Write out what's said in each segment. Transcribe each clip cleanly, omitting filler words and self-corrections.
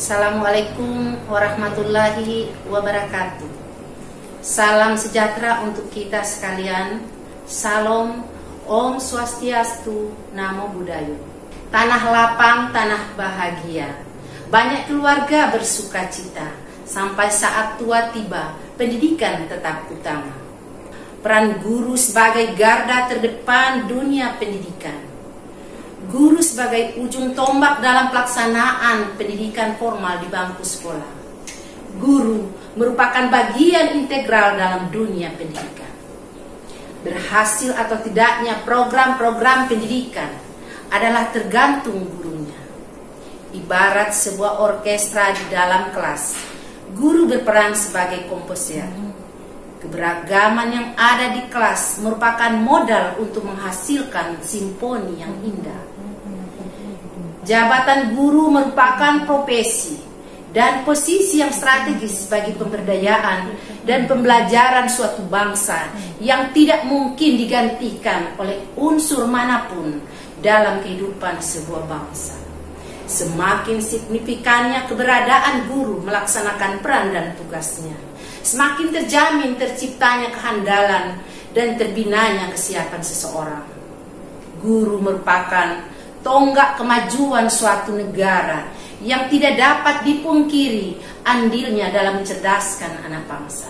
Assalamualaikum warahmatullahi wabarakatuh. Salam sejahtera untuk kita sekalian. Salam, Om Swastiastu, Namo Buddhaya. Tanah lapang, tanah bahagia. Banyak keluarga bersuka cita. Sampai saat tua tiba, pendidikan tetap utama. Peran guru sebagai garda terdepan dunia pendidikan. Guru sebagai ujung tombak dalam pelaksanaan pendidikan formal di bangku sekolah. Guru merupakan bagian integral dalam dunia pendidikan. Berhasil atau tidaknya program-program pendidikan adalah tergantung gurunya. Ibarat sebuah orkestra di dalam kelas, guru berperan sebagai komposer. Keberagaman yang ada di kelas merupakan modal untuk menghasilkan simfoni yang indah. Jabatan guru merupakan profesi dan posisi yang strategis bagi pemberdayaan dan pembelajaran suatu bangsa yang tidak mungkin digantikan oleh unsur manapun dalam kehidupan sebuah bangsa. Semakin signifikannya keberadaan guru melaksanakan peran dan tugasnya, semakin terjamin terciptanya kehandalan dan terbinanya kesiapan seseorang. Guru merupakan tonggak kemajuan suatu negara yang tidak dapat dipungkiri andilnya dalam mencerdaskan anak bangsa.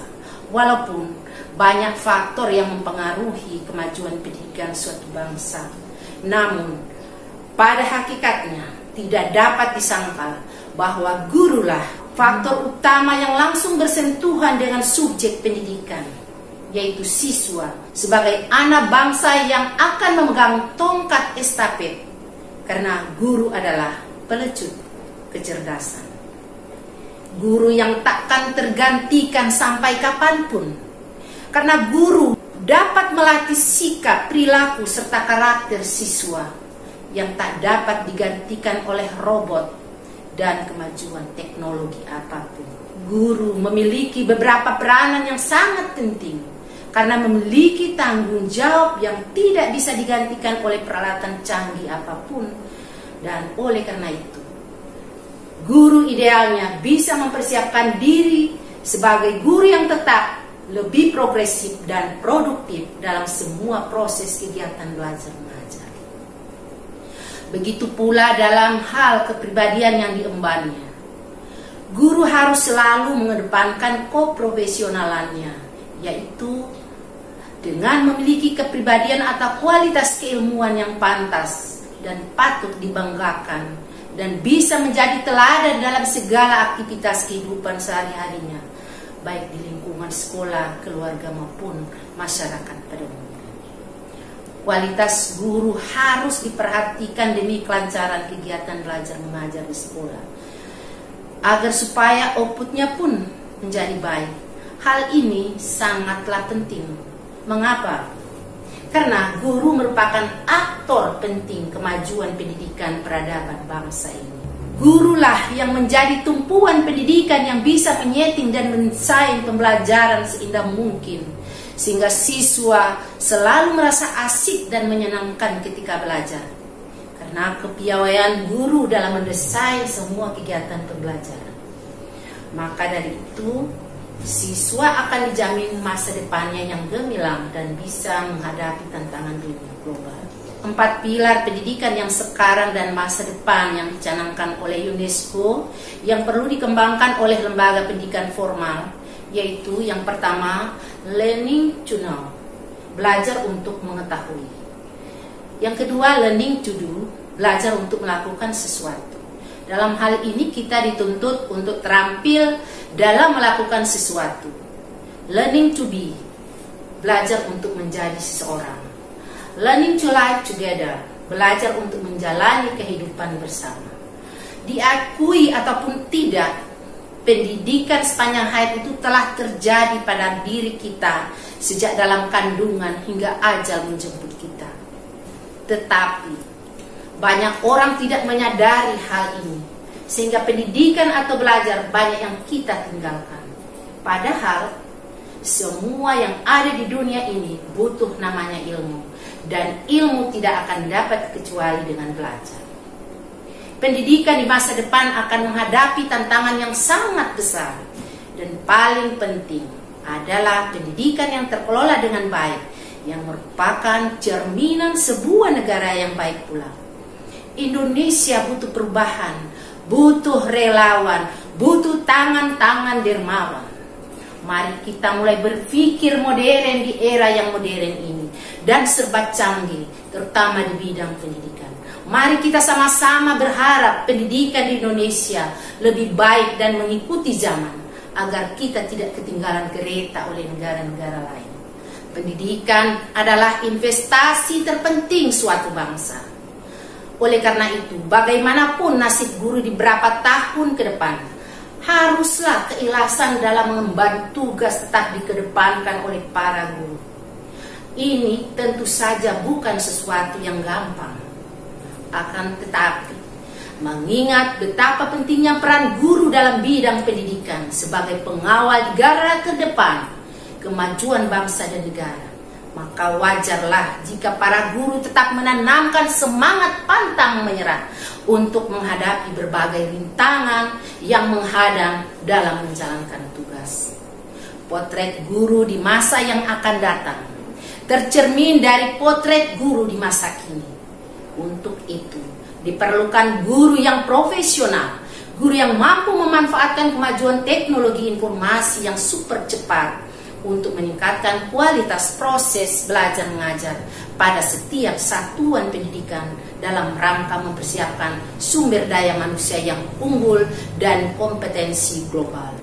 Walaupun banyak faktor yang mempengaruhi kemajuan pendidikan suatu bangsa, namun pada hakikatnya tidak dapat disangkal bahwa gurulah faktor utama yang langsung bersentuhan dengan subjek pendidikan, yaitu siswa sebagai anak bangsa yang akan memegang tongkat estafet. Karena guru adalah pelecut kecerdasan. Guru yang takkan tergantikan sampai kapanpun. Karena guru dapat melatih sikap, perilaku, serta karakter siswa yang tak dapat digantikan oleh robot dan kemajuan teknologi apapun. Guru memiliki beberapa peranan yang sangat penting karena memiliki tanggung jawab yang tidak bisa digantikan oleh peralatan canggih apapun. Dan oleh karena itu, guru idealnya bisa mempersiapkan diri sebagai guru yang tetap lebih progresif dan produktif dalam semua proses kegiatan belajar mengajar. Begitu pula dalam hal kepribadian yang diembannya. Guru harus selalu mengedepankan keprofesionalannya, yaitu dengan memiliki kepribadian atau kualitas keilmuan yang pantas dan patut dibanggakan dan bisa menjadi teladan dalam segala aktivitas kehidupan sehari-harinya, baik di lingkungan sekolah, keluarga maupun masyarakat pada umumnya. Kualitas guru harus diperhatikan demi kelancaran kegiatan belajar mengajar di sekolah, agar supaya outputnya pun menjadi baik. Hal ini sangatlah penting. Mengapa? Karena guru merupakan aktor penting kemajuan pendidikan peradaban bangsa ini. Gurulah yang menjadi tumpuan pendidikan yang bisa menyeting dan mensaing pembelajaran seindah mungkin, sehingga siswa selalu merasa asik dan menyenangkan ketika belajar. Karena kepiawaian guru dalam mendesain semua kegiatan pembelajaran. Maka dari itu, siswa akan dijamin masa depannya yang gemilang dan bisa menghadapi tantangan dunia global. 4 pilar pendidikan yang sekarang dan masa depan yang dicanangkan oleh UNESCO yang perlu dikembangkan oleh lembaga pendidikan formal, yaitu yang pertama, learning to know, belajar untuk mengetahui. Yang kedua, learning to do, belajar untuk melakukan sesuatu. Dalam hal ini kita dituntut untuk terampil dalam melakukan sesuatu. Learning to be, belajar untuk menjadi seseorang. Learning to live together, belajar untuk menjalani kehidupan bersama. Diakui ataupun tidak, pendidikan sepanjang hayat itu telah terjadi pada diri kita sejak dalam kandungan hingga ajal menjemput kita. Tetapi banyak orang tidak menyadari hal ini, sehingga pendidikan atau belajar banyak yang kita tinggalkan. Padahal semua yang ada di dunia ini butuh namanya ilmu, dan ilmu tidak akan dapat kecuali dengan belajar. pendidikan di masa depan akan menghadapi tantangan yang sangat besar. Dan paling penting adalah pendidikan yang terkelola dengan baik, yang merupakan cerminan sebuah negara yang baik pula. Indonesia butuh perubahan, butuh relawan, butuh tangan-tangan dermawan. Mari kita mulai berpikir modern di era yang modern ini dan serba canggih, terutama di bidang pendidikan. Mari kita sama-sama berharap pendidikan di Indonesia lebih baik dan mengikuti zaman, agar kita tidak ketinggalan kereta oleh negara-negara lain. Pendidikan adalah investasi terpenting suatu bangsa. Oleh karena itu, bagaimanapun nasib guru di beberapa tahun ke depan, haruslah keikhlasan dalam mengemban tugas tetap dikedepankan oleh para guru. Ini tentu saja bukan sesuatu yang gampang. Akan tetapi, mengingat betapa pentingnya peran guru dalam bidang pendidikan sebagai pengawal negara ke depan kemajuan bangsa dan negara, maka wajarlah jika para guru tetap menanamkan semangat pantang menyerah untuk menghadapi berbagai rintangan yang menghadang dalam menjalankan tugas. Potret guru di masa yang akan datang tercermin dari potret guru di masa kini. Untuk itu, diperlukan guru yang profesional, guru yang mampu memanfaatkan kemajuan teknologi informasi yang super cepat untuk meningkatkan kualitas proses belajar mengajar pada setiap satuan pendidikan dalam rangka mempersiapkan sumber daya manusia yang unggul dan kompetensi global.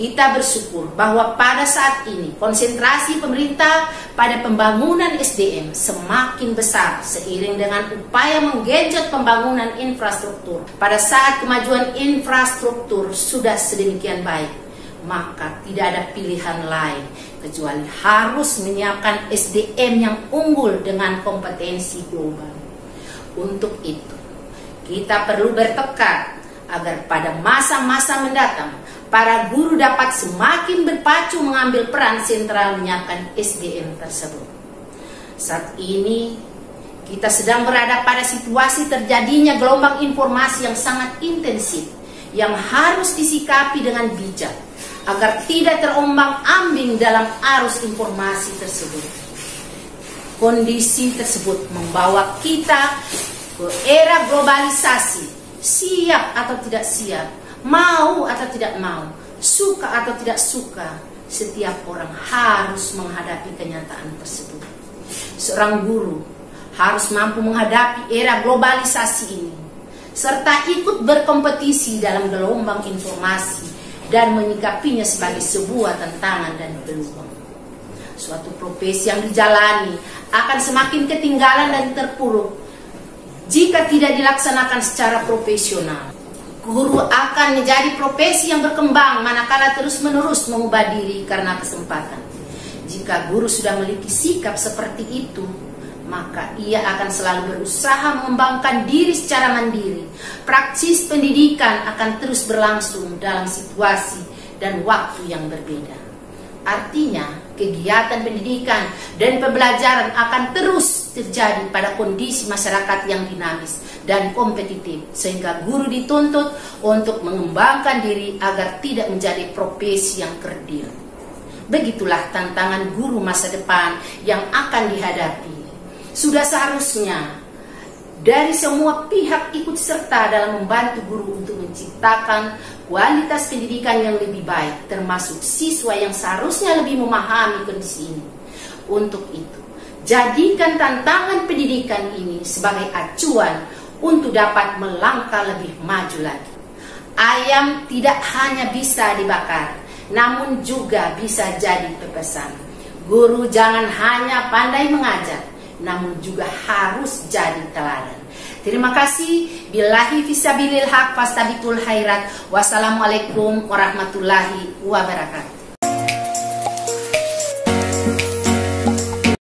Kita bersyukur bahwa pada saat ini konsentrasi pemerintah pada pembangunan SDM semakin besar seiring dengan upaya menggenjot pembangunan infrastruktur. Pada saat kemajuan infrastruktur sudah sedemikian baik, maka tidak ada pilihan lain kecuali harus menyiapkan SDM yang unggul dengan kompetensi global. Untuk itu, kita perlu bertekad agar pada masa-masa mendatang para guru dapat semakin berpacu mengambil peran sentral menyiapkan SDM tersebut. Saat ini kita sedang berada pada situasi terjadinya gelombang informasi yang sangat intensif yang harus disikapi dengan bijak agar tidak terombang-ambing dalam arus informasi tersebut. Kondisi tersebut membawa kita ke era globalisasi, siap atau tidak siap, mau atau tidak mau, suka atau tidak suka, setiap orang harus menghadapi kenyataan tersebut. Seorang guru harus mampu menghadapi era globalisasi ini, serta ikut berkompetisi dalam gelombang informasi dan menyikapinya sebagai sebuah tantangan dan peluang. Suatu profesi yang dijalani akan semakin ketinggalan dan terpuruk jika tidak dilaksanakan secara profesional. Guru akan menjadi profesi yang berkembang manakala terus-menerus mengubah diri karena kesempatan. Jika guru sudah memiliki sikap seperti itu, maka ia akan selalu berusaha mengembangkan diri secara mandiri. Praksis pendidikan akan terus berlangsung dalam situasi dan waktu yang berbeda. Artinya, kegiatan pendidikan dan pembelajaran akan terus terjadi pada kondisi masyarakat yang dinamis dan kompetitif, sehingga guru dituntut untuk mengembangkan diri agar tidak menjadi profesi yang kerdil. Begitulah tantangan guru masa depan yang akan dihadapi. Sudah seharusnya dari semua pihak ikut serta dalam membantu guru untuk menciptakan kualitas pendidikan yang lebih baik, termasuk siswa yang seharusnya lebih memahami kondisi ini. Untuk itu, jadikan tantangan pendidikan ini sebagai acuan untuk dapat melangkah lebih maju lagi. Ayam tidak hanya bisa dibakar, namun juga bisa jadi pepesan. Guru jangan hanya pandai mengajar, namun juga harus jadi teladan. Terima kasih. Billahi fisabilil haq fastabiqul khairat. Wassalamualaikum warahmatullahi wabarakatuh.